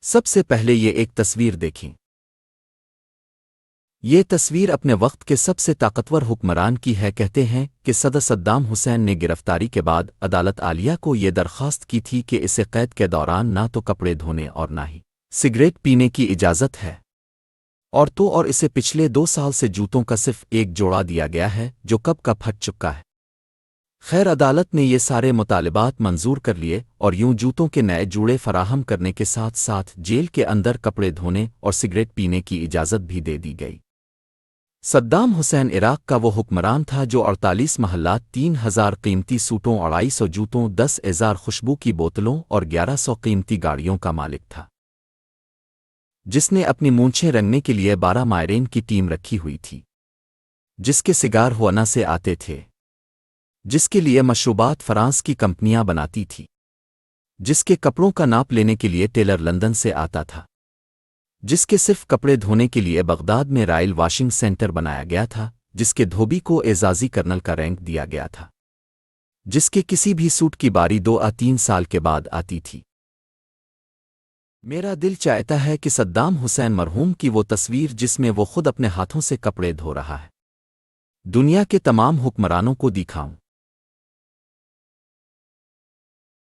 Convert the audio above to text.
سب سے پہلے یہ ایک تصویر دیکھیں۔ یہ تصویر اپنے وقت کے سب سے طاقتور حکمران کی ہے۔ کہتے ہیں کہ صدر صدام حسین نے گرفتاری کے بعد عدالت عالیہ کو یہ درخواست کی تھی کہ اسے قید کے دوران نہ تو کپڑے دھونے اور نہ ہی سگریٹ پینے کی اجازت ہے، اور اسے پچھلے 2 سال سے جوتوں کا صرف ایک جوڑا دیا گیا ہے جو کب کا پھٹ چکا ہے۔ خیر عدالت نے یہ سارے مطالبات منظور کر لیے اور یوں جوتوں کے نئے جوڑے فراہم کرنے کے ساتھ ساتھ جیل کے اندر کپڑے دھونے اور سگریٹ پینے کی اجازت بھی دے دی گئی۔ صدام حسین عراق کا وہ حکمران تھا جو 48 محلات، 3000 قیمتی سوٹوں، 250 جوتوں، 10,000 خوشبو کی بوتلوں اور 1100 قیمتی گاڑیوں کا مالک تھا، جس نے اپنی مونچھیں رنگنے کے لیے 12 ماہرین کی ٹیم رکھی ہوئی تھی، جس کے سگار ہونا سے آتے تھے، جس کے لیے مشروبات فرانس کی کمپنیاں بناتی تھی، جس کے کپڑوں کا ناپ لینے کے لیے ٹیلر لندن سے آتا تھا، جس کے صرف کپڑے دھونے کے لیے بغداد میں رائل واشنگ سینٹر بنایا گیا تھا، جس کے دھوبی کو اعزازی کرنل کا رینک دیا گیا تھا، جس کے کسی بھی سوٹ کی باری 2 یا 3 سال کے بعد آتی تھی۔ میرا دل چاہتا ہے کہ صدام حسین مرحوم کی وہ تصویر جس میں وہ خود اپنے ہاتھوں سے کپڑے دھو رہا ہے، دنیا کے تمام حکمرانوں کو دکھاؤں۔